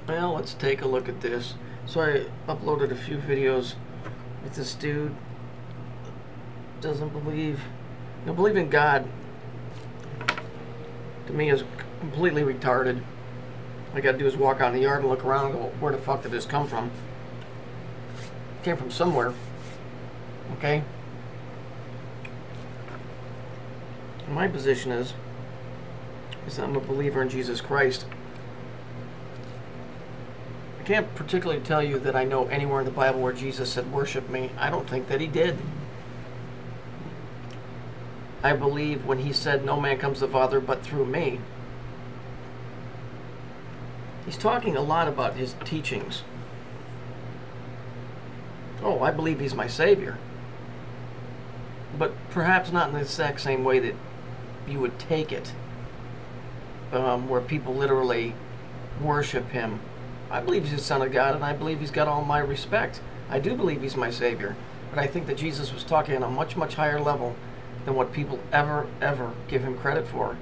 Well, let's take a look at this. So I uploaded a few videos with this dude. Doesn't believe, believe in God. To me, is completely retarded. All I gotta do is walk out in the yard and look around and go, where the fuck did this come from? It came from somewhere. Okay? My position is that I'm a believer in Jesus Christ. I can't particularly tell you that I know anywhere in the Bible where Jesus said, worship me. I don't think that he did. I believe when he said, no man comes to the Father but through me. He's talking a lot about his teachings. Oh, I believe he's my Savior. But perhaps not in the exact same way that you would take it, where people literally worship him. I believe he's the Son of God, and I believe he's got all my respect. I do believe he's my Savior. But I think that Jesus was talking on a much, much higher level than what people ever give him credit for.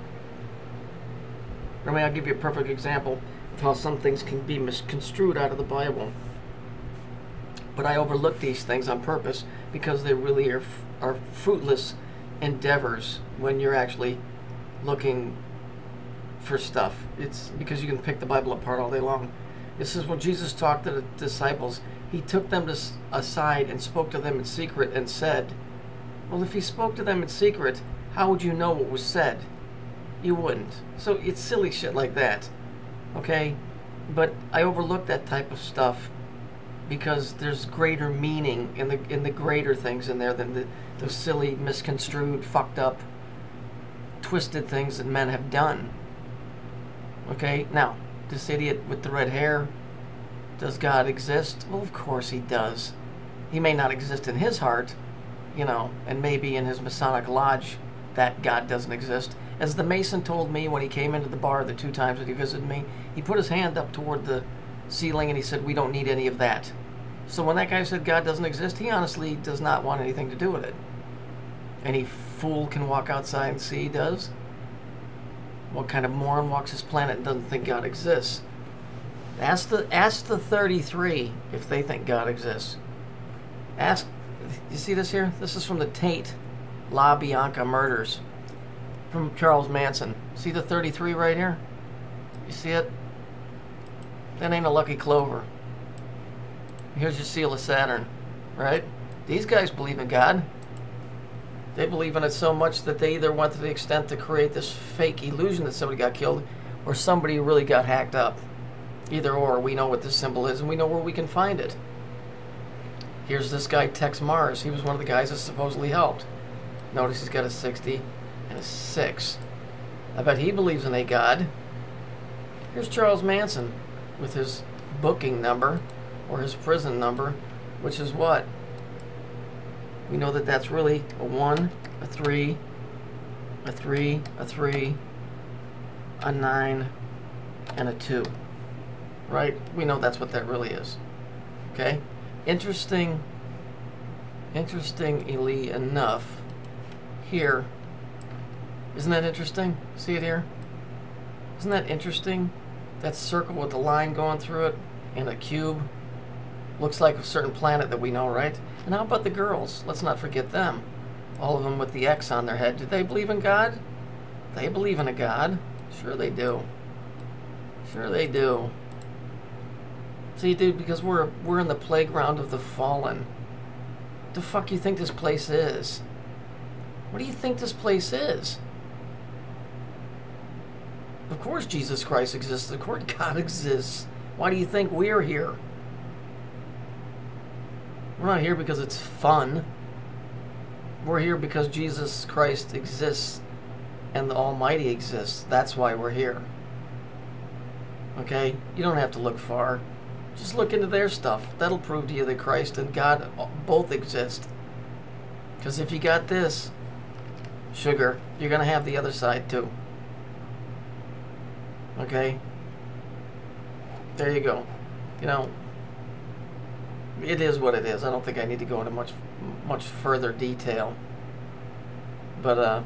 I mean, I'll give you a perfect example of how some things can be misconstrued out of the Bible. But I overlook these things on purpose because they really are fruitless endeavors when you're actually looking for stuff. It's because you can pick the Bible apart all day long. This is when Jesus talked to the disciples. He took them aside and spoke to them in secret and said, well, if he spoke to them in secret, how would you know what was said? You wouldn't. So it's silly shit like that. Okay? But I overlook that type of stuff because there's greater meaning in the greater things in there than the silly, misconstrued, fucked up, twisted things that men have done. Okay? Now, this idiot with the red hair, does God exist? Well, of course he does. He may not exist in his heart, and maybe in his Masonic lodge that God doesn't exist. As the Mason told me when he came into the bar the 2 times that he visited me, he put his hand up toward the ceiling and he said, we don't need any of that. So when that guy said God doesn't exist, he honestly does not want anything to do with it. Any fool can walk outside and see he does. What kind of moron walks this planet and doesn't think God exists? Ask the 33 if they think God exists. Ask, you see this here? This is from the Tate La Bianca murders from Charles Manson. See the 33 right here? You see it? That ain't a lucky clover. Here's your seal of Saturn, right? These guys believe in God. They believe in it so much that they either went to the extent to create this fake illusion that somebody got killed or somebody really got hacked up. Either or, we know what this symbol is and we know where we can find it. Here's this guy, Tex Mars. He was one of the guys that supposedly helped. Notice he's got a 60 and a 6. I bet he believes in a God. Here's Charles Manson with his booking number or his prison number, which is what? We know that that's really a 1, a 3, a 3, a 3, a 9, and a 2. Right? We know that's what that really is. Okay? Interestingly enough, here, isn't that interesting? See it here? Isn't that interesting? That circle with the line going through it and a cube looks like a certain planet that we know, right? And how about the girls? Let's not forget them. All of them with the X on their head. Do they believe in God? They believe in a God. Sure they do. Sure they do. See, dude, because we're in the playground of the fallen. What the fuck you think this place is? What do you think this place is? Of course Jesus Christ exists. Of course God exists. Why do you think we're here? We're not here because it's fun. We're here because Jesus Christ exists and the Almighty exists. That's why we're here. Okay? You don't have to look far. Just look into their stuff. That'll prove to you that Christ and God both exist. Because if you got this, sugar, you're going to have the other side too. Okay? There you go. It is what it is. I don't think I need to go into much further detail. But,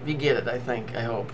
you get it, I think. I hope.